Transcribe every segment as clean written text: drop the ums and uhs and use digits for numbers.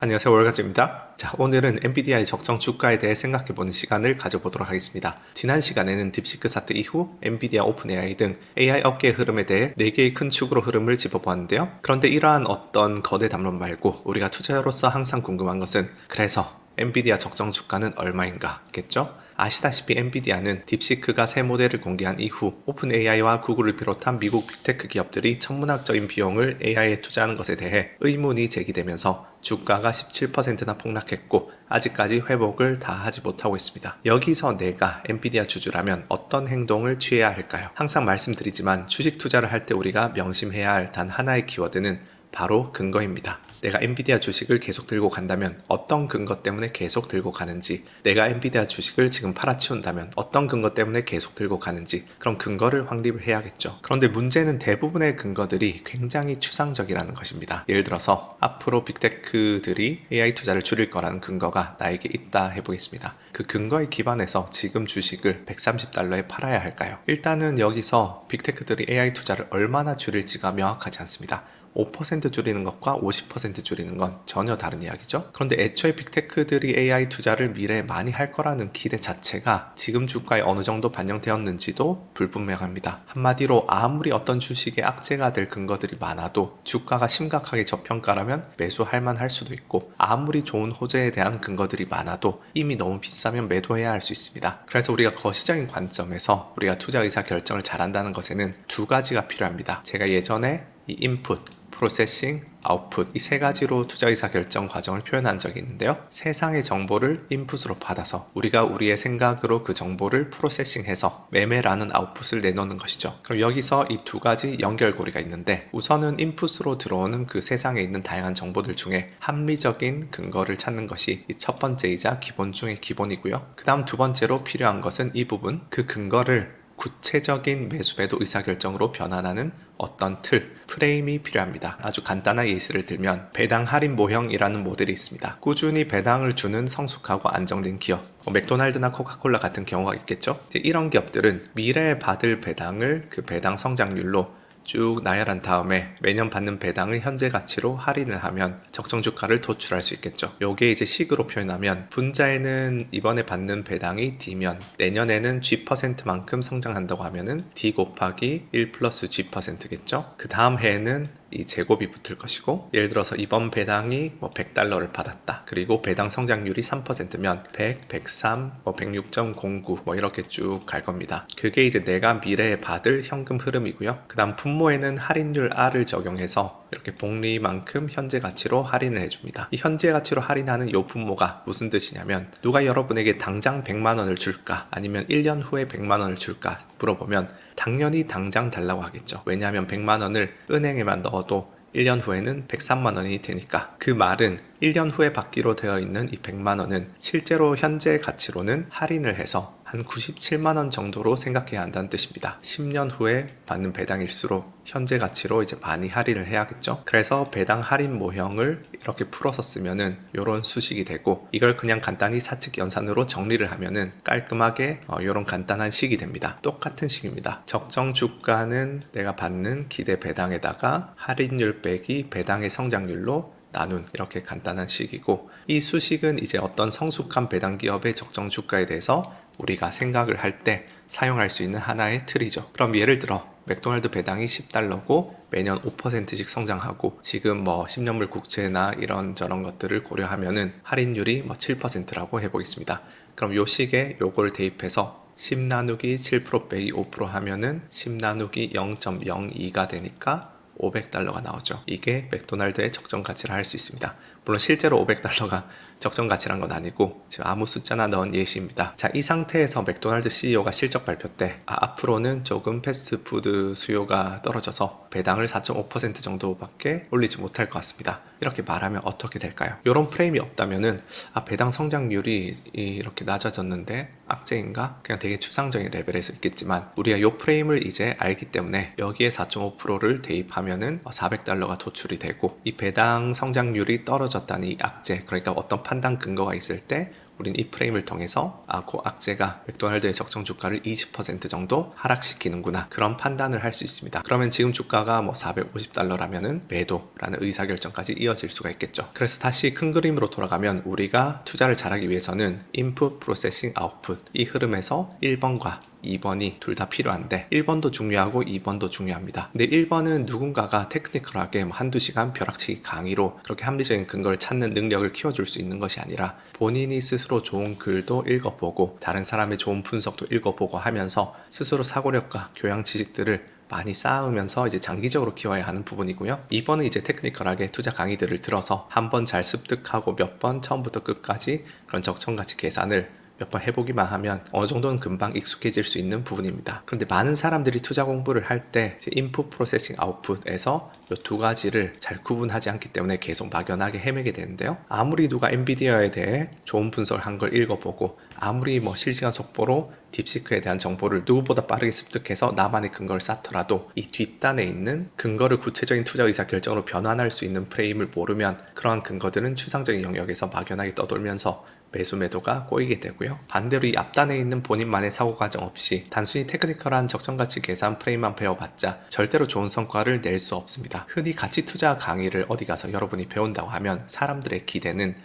안녕하세요, 월가즈입니다. 자, 오늘은 엔비디아의 적정 주가에 대해 생각해보는 시간을 가져보도록 하겠습니다. 지난 시간에는 딥시크 사태 이후 엔비디아, 오픈 AI 등 AI 업계의 흐름에 대해 4개의 큰 축으로 흐름을 짚어보았는데요. 그런데 이러한 어떤 거대 담론 말고 우리가 투자자로서 항상 궁금한 것은 그래서 엔비디아 적정 주가는 얼마인가 겠죠? 아시다시피 엔비디아는 딥시크가 새 모델을 공개한 이후 오픈 AI와 구글을 비롯한 미국 빅테크 기업들이 천문학적인 비용을 AI에 투자하는 것에 대해 의문이 제기되면서 주가가 17%나 폭락했고 아직까지 회복을 다 하지 못하고 있습니다. 여기서 내가 엔비디아 주주라면 어떤 행동을 취해야 할까요? 항상 말씀드리지만 주식 투자를 할 때 우리가 명심해야 할 단 하나의 키워드는 바로 근거입니다. 내가 엔비디아 주식을 계속 들고 간다면 어떤 근거 때문에 계속 들고 가는지, 내가 엔비디아 주식을 지금 팔아치운다면 어떤 근거 때문에 계속 들고 가는지, 그럼 근거를 확립을 해야겠죠. 그런데 문제는 대부분의 근거들이 굉장히 추상적이라는 것입니다. 예를 들어서 앞으로 빅테크들이 AI 투자를 줄일 거라는 근거가 나에게 있다 해보겠습니다. 그 근거에 기반해서 지금 주식을 130달러에 팔아야 할까요? 일단은 여기서 빅테크들이 AI 투자를 얼마나 줄일지가 명확하지 않습니다. 5% 줄이는 것과 50% 줄이는 건 전혀 다른 이야기죠. 그런데 애초에 빅테크들이 AI 투자를 미래에 많이 할 거라는 기대 자체가 지금 주가에 어느 정도 반영되었는지도 불분명합니다. 한마디로 아무리 어떤 주식에 악재가 될 근거들이 많아도 주가가 심각하게 저평가라면 매수할 만할 수도 있고, 아무리 좋은 호재에 대한 근거들이 많아도 이미 너무 비싸면 매도해야 할 수 있습니다. 그래서 우리가 거시적인 관점에서 우리가 투자 의사 결정을 잘한다는 것에는 두 가지가 필요합니다. 제가 예전에 이 인풋, 프로세싱, 아웃풋, 이 세 가지로 투자 의사 결정 과정을 표현한 적이 있는데요. 세상의 정보를 인풋으로 받아서 우리가 우리의 생각으로 그 정보를 프로세싱해서 매매라는 아웃풋을 내놓는 것이죠. 그럼 여기서 이 두 가지 연결고리가 있는데, 우선은 인풋으로 들어오는 그 세상에 있는 다양한 정보들 중에 합리적인 근거를 찾는 것이 이 첫 번째이자 기본 중의 기본이고요. 그 다음 두 번째로 필요한 것은 이 부분, 그 근거를 구체적인 매수매도 의사결정으로 변환하는 어떤 틀, 프레임이 필요합니다. 아주 간단한 예시를 들면 배당 할인 모형이라는 모델이 있습니다. 꾸준히 배당을 주는 성숙하고 안정된 기업, 맥도날드나 코카콜라 같은 경우가 있겠죠. 이제 이런 기업들은 미래에 받을 배당을 그 배당 성장률로 쭉 나열한 다음에 매년 받는 배당을 현재 가치로 할인을 하면 적정 주가를 도출할 수 있겠죠. 요게 이제 식으로 표현하면 분자에는 이번에 받는 배당이 D면 내년에는 G%만큼 성장한다고 하면은 D 곱하기 1 플러스 G%겠죠. 그 다음 해에는 이 제곱이 붙을 것이고, 예를 들어서 이번 배당이 뭐 100달러를 받았다. 그리고 배당 성장률이 3%면 100, 103, 뭐 106.09 뭐 이렇게 쭉 갈 겁니다. 그게 이제 내가 미래에 받을 현금 흐름이고요. 그 다음 분모에는 할인율 R을 적용해서 이렇게 복리만큼 현재 가치로 할인을 해줍니다. 이 현재 가치로 할인하는 이 분모가 무슨 뜻이냐면, 누가 여러분에게 당장 100만 원을 줄까 아니면 1년 후에 100만 원을 줄까 물어보면 당연히 당장 달라고 하겠죠. 왜냐하면 100만 원을 은행에만 넣어도 1년 후에는 103만 원이 되니까. 그 말은 1년 후에 받기로 되어 있는 이 100만 원은 실제로 현재 가치로는 할인을 해서 한 97만 원 정도로 생각해야 한다는 뜻입니다. 10년 후에 받는 배당일수록 현재 가치로 이제 많이 할인을 해야겠죠. 그래서 배당 할인 모형을 이렇게 풀어서 쓰면은 이런 수식이 되고, 이걸 그냥 간단히 사측 연산으로 정리를 하면은 깔끔하게 이런 간단한 식이 됩니다. 똑같은 식입니다. 적정 주가는 내가 받는 기대 배당에다가 할인율 빼기 배당의 성장률로 나눈, 이렇게 간단한 식이고, 이 수식은 이제 어떤 성숙한 배당 기업의 적정 주가에 대해서 우리가 생각을 할 때 사용할 수 있는 하나의 틀이죠. 그럼 예를 들어 맥도날드 배당이 10달러고 매년 5%씩 성장하고 지금 뭐 10년물 국채나 이런 저런 것들을 고려하면은 할인율이 뭐 7%라고 해보겠습니다. 그럼 요 식에 요걸 대입해서 10 나누기 7% 빼기 5% 하면은 10 나누기 0.02가 되니까 500달러가 나오죠. 이게 맥도날드의 적정 가치를 할 수 있습니다. 물론 실제로 500달러가 적정 가치란 건 아니고 지금 아무 숫자나 넣은 예시입니다. 자, 이 상태에서 맥도날드 CEO가 실적 발표 때 앞으로는 조금 패스트푸드 수요가 떨어져서 배당을 4.5% 정도밖에 올리지 못할 것 같습니다. 이렇게 말하면 어떻게 될까요? 이런 프레임이 없다면은 배당 성장률이 이렇게 낮아졌는데 악재인가? 그냥 되게 추상적인 레벨에서 있겠지만, 우리가 이 프레임을 이제 알기 때문에 여기에 4.5%를 대입하면은 400달러가 도출이 되고, 이 배당 성장률이 떨어졌다는 이 악재, 그러니까 어떤 판단 근거가 있을 때 우린 이 프레임을 통해서 그 악재가 맥도날드의 적정 주가를 20% 정도 하락시키는구나, 그런 판단을 할 수 있습니다. 그러면 지금 주가가 뭐 $450라면은 매도라는 의사결정까지 이어질 수가 있겠죠. 그래서 다시 큰 그림으로 돌아가면 우리가 투자를 잘하기 위해서는 인풋, 프로세싱, 아웃풋, 이 흐름에서 1번과 2번이 둘 다 필요한데 1번도 중요하고 2번도 중요합니다. 근데 1번은 누군가가 테크니컬하게 한두 시간 벼락치기 강의로 그렇게 합리적인 근거를 찾는 능력을 키워줄 수 있는 것이 아니라 본인이 스스로 좋은 글도 읽어보고 다른 사람의 좋은 분석도 읽어보고 하면서 스스로 사고력과 교양 지식들을 많이 쌓으면서 이제 장기적으로 키워야 하는 부분이고요. 2번은 이제 테크니컬하게 투자 강의들을 들어서 한 번 잘 습득하고 몇 번 처음부터 끝까지 그런 적정가치 계산을 몇 번 해보기만 하면 어느 정도는 금방 익숙해질 수 있는 부분입니다. 그런데 많은 사람들이 투자 공부를 할 때 인풋, 프로세싱, 아웃풋에서 이 두 가지를 잘 구분하지 않기 때문에 계속 막연하게 헤매게 되는데요. 아무리 누가 엔비디아에 대해 좋은 분석을 한 걸 읽어보고 아무리 뭐 실시간 속보로 딥시크에 대한 정보를 누구보다 빠르게 습득해서 나만의 근거를 쌓더라도 이 뒷단에 있는 근거를 구체적인 투자 의사 결정으로 변환할 수 있는 프레임을 모르면 그러한 근거들은 추상적인 영역에서 막연하게 떠돌면서 매수 매도가 꼬이게 되고요. 반대로 이 앞단에 있는 본인만의 사고 과정 없이 단순히 테크니컬한 적정가치 계산 프레임만 배워봤자 절대로 좋은 성과를 낼 수 없습니다. 흔히 가치 투자 강의를 어디 가서 여러분이 배운다고 하면 사람들의 기대는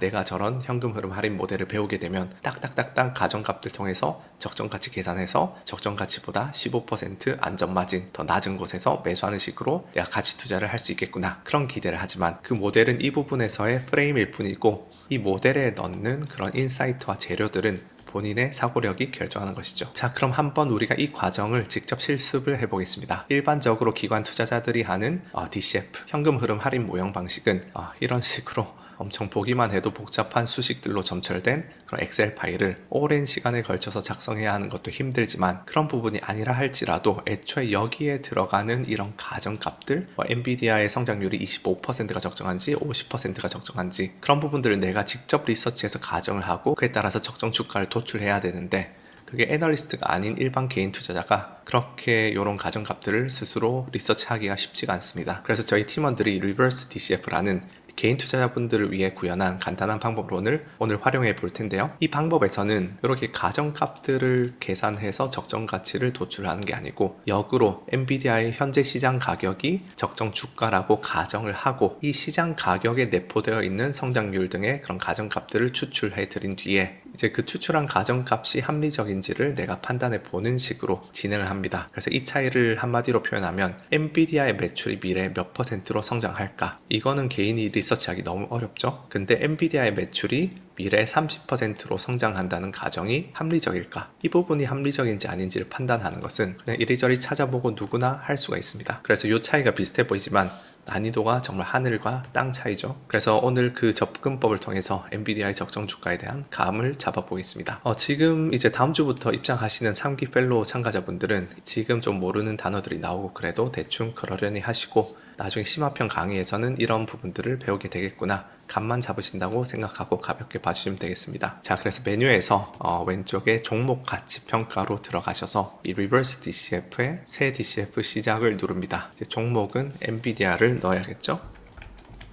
내가 저런 현금 흐름 할인 모델을 배우게 되면 딱딱딱딱 가정값들 통해서 적정가치 계산해서 적정가치보다 15% 안전마진 더 낮은 곳에서 매수하는 식으로 내가 가치 투자를 할 수 있겠구나, 그런 기대를 하지만 그 모델은 이 부분에서의 프레임일 뿐이고 이 모델에 넣는 그런 인사이트와 재료들은 본인의 사고력이 결정하는 것이죠. 자, 그럼 한번 우리가 이 과정을 직접 실습을 해보겠습니다. 일반적으로 기관 투자자들이 하는 DCF, 현금 흐름 할인 모형 방식은 이런 식으로 엄청 보기만 해도 복잡한 수식들로 점철된 그런 엑셀 파일을 오랜 시간에 걸쳐서 작성해야 하는 것도 힘들지만 그런 부분이 아니라 할지라도 애초에 여기에 들어가는 이런 가정값들, 엔비디아의 성장률이 25%가 적정한지 50%가 적정한지 그런 부분들을 내가 직접 리서치해서 가정을 하고 그에 따라서 적정 주가를 도출해야 되는데 그게 애널리스트가 아닌 일반 개인 투자자가 그렇게 이런 가정값들을 스스로 리서치하기가 쉽지가 않습니다. 그래서 저희 팀원들이 리버스 DCF라는 개인 투자자분들을 위해 구현한 간단한 방법론을 오늘 활용해 볼 텐데요. 이 방법에서는 이렇게 가정값들을 계산해서 적정 가치를 도출하는 게 아니고 역으로 엔비디아의 현재 시장 가격이 적정 주가라고 가정을 하고 이 시장 가격에 내포되어 있는 성장률 등의 그런 가정값들을 추출해 드린 뒤에 이제 그 추출한 가정값이 합리적인지를 내가 판단해 보는 식으로 진행을 합니다. 그래서 이 차이를 한마디로 표현하면 엔비디아의 매출이 미래 몇 %로 성장할까? 이거는 개인이 리서치하기 너무 어렵죠. 근데 엔비디아의 매출이 미래 30%로 성장한다는 가정이 합리적일까? 이 부분이 합리적인지 아닌지를 판단하는 것은 그냥 이리저리 찾아보고 누구나 할 수가 있습니다. 그래서 이 차이가 비슷해 보이지만 난이도가 정말 하늘과 땅 차이죠. 그래서 오늘 그 접근법을 통해서 엔비디아의 적정 주가에 대한 감을 잡아보겠습니다. 지금 이제 다음 주부터 입장하시는 3기 펠로우 참가자분들은 지금 좀 모르는 단어들이 나오고 그래도 대충 그러려니 하시고 나중에 심화편 강의에서는 이런 부분들을 배우게 되겠구나, 감만 잡으신다고 생각하고 가볍게 봐주시면 되겠습니다. 자, 그래서 메뉴에서 왼쪽에 종목 가치 평가로 들어가셔서 이 리버스 DCF의 새 DCF 시작을 누릅니다. 이제 종목은 엔비디아를 넣어야겠죠.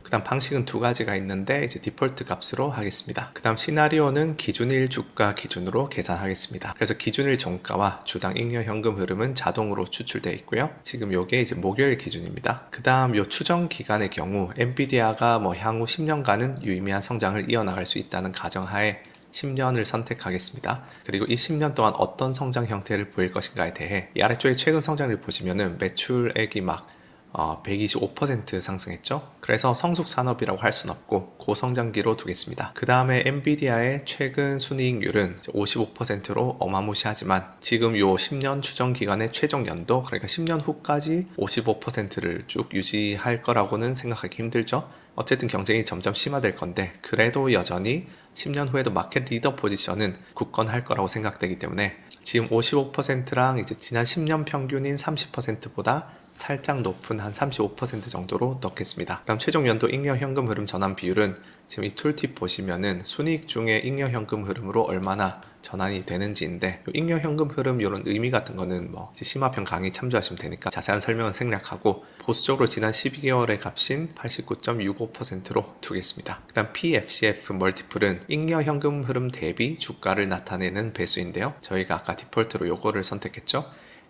그 다음 방식은 두 가지가 있는데 이제 디폴트 값으로 하겠습니다. 그 다음 시나리오는 기준일 주가 기준으로 계산하겠습니다. 그래서 기준일 종가와 주당 잉여 현금 흐름은 자동으로 추출되어 있고요. 지금 요게 이제 목요일 기준입니다. 그 다음 요 추정 기간의 경우 엔비디아가 향후 10년간은 유의미한 성장을 이어나갈 수 있다는 가정하에 10년을 선택하겠습니다. 그리고 이 10년 동안 어떤 성장 형태를 보일 것인가에 대해 이 아래쪽에 최근 성장을 보시면은 매출액이 125% 상승했죠. 그래서 성숙 산업이라고 할 수는 없고 고성장기로 두겠습니다. 그 다음에 엔비디아의 최근 순이익률은 55%로 어마무시하지만 지금 요 10년 추정 기간의 최종 연도, 그러니까 10년 후까지 55%를 쭉 유지할 거라고는 생각하기 힘들죠. 어쨌든 경쟁이 점점 심화될 건데 그래도 여전히 10년 후에도 마켓 리더 포지션은 굳건할 거라고 생각되기 때문에 지금 55%랑 이제 지난 10년 평균인 30%보다 살짝 높은 한 35% 정도로 넣겠습니다. 그다음 최종 연도 잉여 현금 흐름 전환 비율은 지금 이 툴팁 보시면은 순이익 중에 잉여 현금 흐름으로 얼마나 전환이 되는지인데, 잉여 현금 흐름 이런 의미 같은 거는 뭐 심화편 강의 참조하시면 되니까 자세한 설명은 생략하고 보수적으로 지난 12개월의 값인 89.65%로 두겠습니다. 그다음 PFCF 멀티플은 잉여 현금 흐름 대비 주가를 나타내는 배수인데요. 저희가 아까 디폴트로 요거를 선택했죠.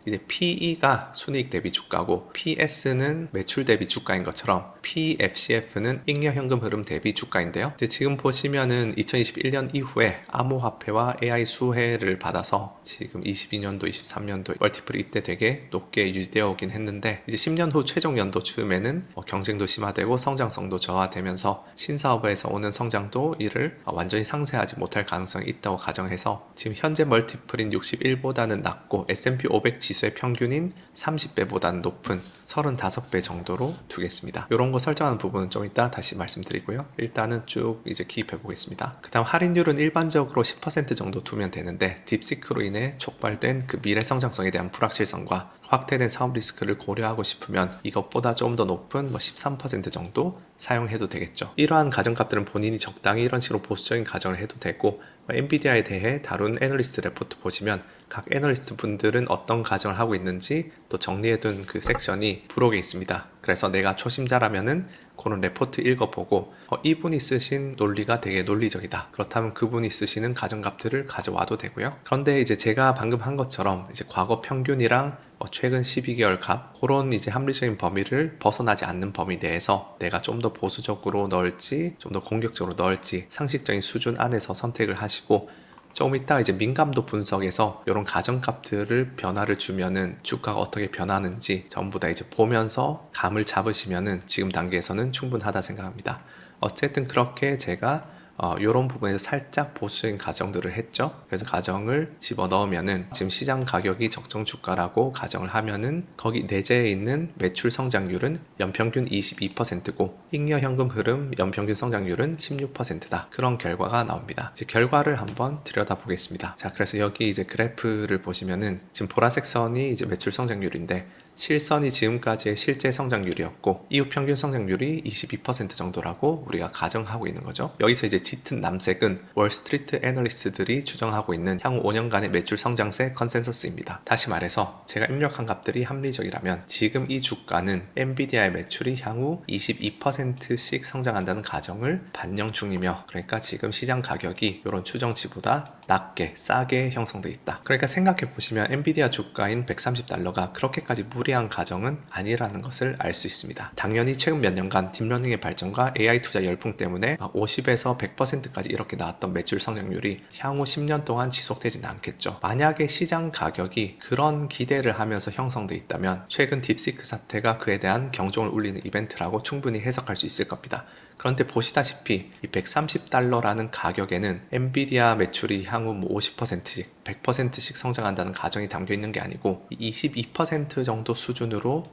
이제 PE가 순이익 대비 주가고 PS는 매출 대비 주가인 것처럼 PFCF는 잉여 현금 흐름 대비 주가인데요. 이제 지금 보시면은 2021년 이후에 암호화폐와 AI 수혜를 받아서 지금 22년도, 23년도 멀티플이 이때 되게 높게 유지되어 오긴 했는데, 이제 10년 후 최종 연도 즈음에는 경쟁도 심화되고 성장성도 저하되면서 신사업에서 오는 성장도 이를 완전히 상쇄하지 못할 가능성이 있다고 가정해서 지금 현재 멀티플인 61보다는 낮고 S&P 500 지수의 평균인 30배보다는 높은 35배 정도로 두겠습니다. 이런 거 설정하는 부분은 좀 이따 다시 말씀드리고요. 일단은 쭉 이제 기입해 보겠습니다. 그 다음 할인율은 일반적으로 10% 정도 두면 되는데, 딥시크로 인해 촉발된 그 미래 성장성에 대한 불확실성과 확대된 사업 리스크를 고려하고 싶으면 이것보다 좀 더 높은 13% 정도 사용해도 되겠죠. 이러한 가정값들은 본인이 적당히 이런 식으로 보수적인 가정을 해도 되고, 엔비디아에 대해 다룬 애널리스트 레포트 보시면 각 애널리스트 분들은 어떤 가정을 하고 있는지 또 정리해둔 그 섹션이 부록에 있습니다. 그래서 내가 초심자라면은 그런 레포트 읽어보고 이분이 쓰신 논리가 되게 논리적이다, 그렇다면 그분이 쓰시는 가정값들을 가져와도 되고요. 그런데 이제 제가 방금 한 것처럼 이제 과거 평균이랑 최근 12개월 값, 그런 이제 합리적인 범위를 벗어나지 않는 범위 내에서 내가 좀 더 보수적으로 넣을지 좀 더 공격적으로 넣을지 상식적인 수준 안에서 선택을 하시고, 조금 이따 이제 민감도 분석에서 이런 가정값들을 변화를 주면은 주가가 어떻게 변하는지 전부 다 이제 보면서 감을 잡으시면은 지금 단계에서는 충분하다 생각합니다. 어쨌든 그렇게 제가 이런 부분에서 살짝 보수적인 가정들을 했죠. 그래서 가정을 집어 넣으면은 지금 시장 가격이 적정 주가라고 가정을 하면은 거기 내재해 있는 매출 성장률은 연평균 22%고 잉여 현금 흐름 연평균 성장률은 16%다. 그런 결과가 나옵니다. 이제 결과를 한번 들여다보겠습니다. 자, 그래서 여기 이제 그래프를 보시면은 지금 보라색 선이 이제 매출 성장률인데, 실선이 지금까지의 실제 성장률이었고 이후 평균 성장률이 22% 정도라고 우리가 가정하고 있는 거죠. 여기서 이제 짙은 남색은 월스트리트 애널리스트들이 추정하고 있는 향후 5년간의 매출 성장세 컨센서스입니다. 다시 말해서 제가 입력한 값들이 합리적이라면 지금 이 주가는 엔비디아의 매출이 향후 22%씩 성장한다는 가정을 반영 중이며, 그러니까 지금 시장 가격이 이런 추정치보다 낮게 싸게 형성돼 있다. 그러니까 생각해 보시면 엔비디아 주가인 $130가 그렇게까지 무리한 가정은 아니라는 것을 알 수 있습니다. 당연히 최근 몇 년간 딥러닝의 발전과 AI 투자 열풍 때문에 50에서 100%까지 이렇게 나왔던 매출 성장률이 향후 10년 동안 지속되지는 않겠죠. 만약에 시장 가격이 그런 기대를 하면서 형성돼 있다면 최근 딥시크 사태가 그에 대한 경종을 울리는 이벤트라고 충분히 해석할 수 있을 겁니다. 그런데 보시다시피 이 $130라는 가격에는 엔비디아 매출이 향후 50%씩 100%씩 성장한다는 가정이 담겨 있는 게 아니고 22% 정도 수준으로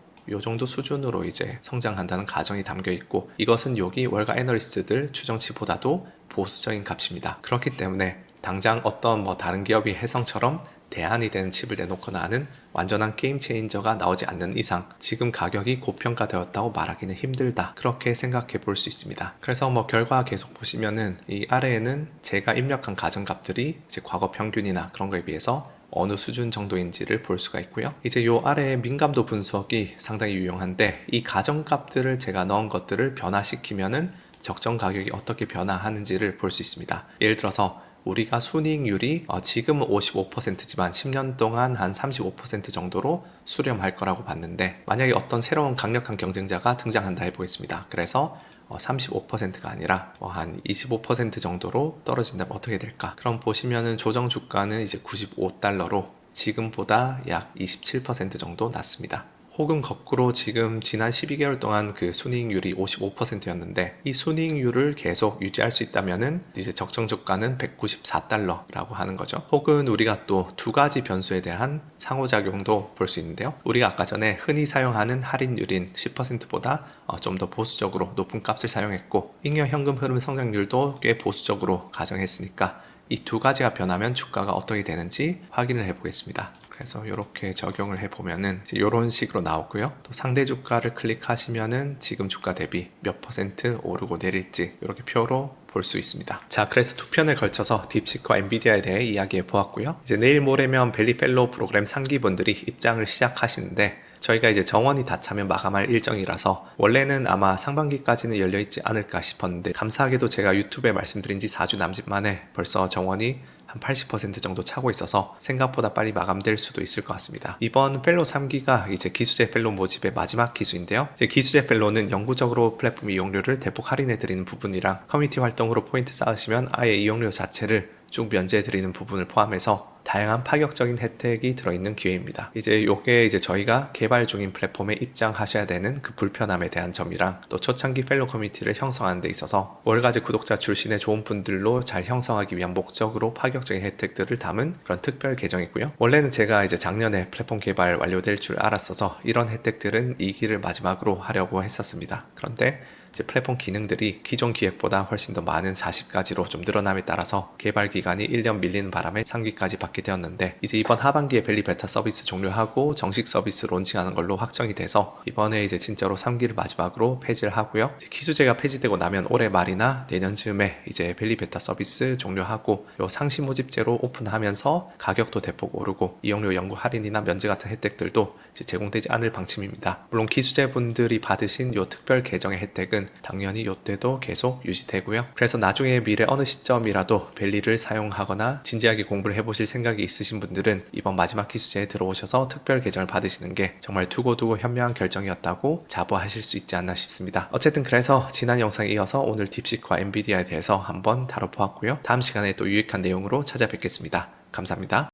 이제 성장한다는 가정이 담겨 있고, 이것은 여기 월가 애널리스트들 추정치보다도 보수적인 값입니다. 그렇기 때문에 당장 어떤 다른 기업이 해성처럼 대안이 되는 칩을 내놓거나 하는 완전한 게임 체인저가 나오지 않는 이상 지금 가격이 고평가되었다고 말하기는 힘들다, 그렇게 생각해 볼 수 있습니다. 그래서 결과 계속 보시면은 이 아래에는 제가 입력한 가정값들이 이제 과거 평균이나 그런 거에 비해서 어느 수준 정도인지를 볼 수가 있고요. 이제 요 아래에 민감도 분석이 상당히 유용한데, 이 가정값들을 제가 넣은 것들을 변화시키면은 적정 가격이 어떻게 변화하는지를 볼 수 있습니다. 예를 들어서 우리가 순이익률이 지금은 55%지만 10년 동안 한 35% 정도로 수렴할 거라고 봤는데, 만약에 어떤 새로운 강력한 경쟁자가 등장한다 해보겠습니다. 그래서 35%가 아니라 한 25% 정도로 떨어진다면 어떻게 될까? 그럼 보시면은 조정 주가는 이제 $95로 지금보다 약 27% 정도 낮습니다. 혹은 거꾸로 지금 지난 12개월 동안 그 순이익률이 55%였는데 이 순이익률을 계속 유지할 수 있다면은 이제 적정 주가는 $194라고 하는 거죠. 혹은 우리가 또 두 가지 변수에 대한 상호작용도 볼 수 있는데요. 우리가 아까 전에 흔히 사용하는 할인율인 10%보다 좀 더 보수적으로 높은 값을 사용했고, 잉여 현금 흐름 성장률도 꽤 보수적으로 가정했으니까 이 두 가지가 변하면 주가가 어떻게 되는지 확인을 해 보겠습니다. 그래서 이렇게 적용을 해보면은 이런 식으로 나오고요. 또 상대 주가를 클릭하시면은 지금 주가 대비 몇 퍼센트 오르고 내릴지 이렇게 표로 볼 수 있습니다. 자, 그래서 두 편을 걸쳐서 딥시크와 엔비디아에 대해 이야기해 보았고요. 이제 내일 모레면 벨리 펠로우 프로그램 상기분들이 입장을 시작하시는데 저희가 이제 정원이 다 차면 마감할 일정이라서 원래는 아마 상반기까지는 열려있지 않을까 싶었는데 감사하게도 제가 유튜브에 말씀드린 지 4주 남짓 만에 벌써 정원이 한 80% 정도 차고 있어서 생각보다 빨리 마감될 수도 있을 것 같습니다. 이번 펠로 3기가 이제 기수제 펠로 모집의 마지막 기수인데요. 이제 기수제 펠로는 영구적으로 플랫폼 이용료를 대폭 할인해드리는 부분이랑 커뮤니티 활동으로 포인트 쌓으시면 아예 이용료 자체를 쭉 면제해드리는 부분을 포함해서 다양한 파격적인 혜택이 들어있는 기회입니다. 이제 요게 이제 저희가 개발 중인 플랫폼에 입장하셔야 되는 그 불편함에 대한 점이랑 또 초창기 펠로 커뮤니티를 형성하는 데 있어서 월가지 구독자 출신의 좋은 분들로 잘 형성하기 위한 목적으로 파격적인 혜택들을 담은 그런 특별 계정이고요. 원래는 제가 이제 작년에 플랫폼 개발 완료될 줄 알았어서 이런 혜택들은 이 기를 마지막으로 하려고 했었습니다. 그런데 이제 플랫폼 기능들이 기존 기획보다 훨씬 더 많은 40가지로 좀 늘어남에 따라서 개발 기간이 1년 밀리는 바람에 3기까지 받게 되었는데 이제 이번 하반기에 벨리 베타 서비스 종료하고 정식 서비스 론칭하는 걸로 확정이 돼서 이번에 이제 진짜로 3기를 마지막으로 폐지를 하고요. 기수제가 폐지되고 나면 올해 말이나 내년 즈음에 이제 벨리 베타 서비스 종료하고 요 상시 모집제로 오픈하면서 가격도 대폭 오르고 이용료 연구 할인이나 면제 같은 혜택들도 이제 제공되지 않을 방침입니다. 물론 기수제 분들이 받으신 요 특별 계정의 혜택은 당연히 이때도 계속 유지되고요. 그래서 나중에 미래 어느 시점이라도 벨리를 사용하거나 진지하게 공부를 해보실 생각이 있으신 분들은 이번 마지막 기수제에 들어오셔서 특별 계정을 받으시는 게 정말 두고두고 현명한 결정이었다고 자부하실 수 있지 않나 싶습니다. 어쨌든 그래서 지난 영상에 이어서 오늘 딥시크와 엔비디아에 대해서 한번 다뤄보았고요. 다음 시간에 또 유익한 내용으로 찾아뵙겠습니다. 감사합니다.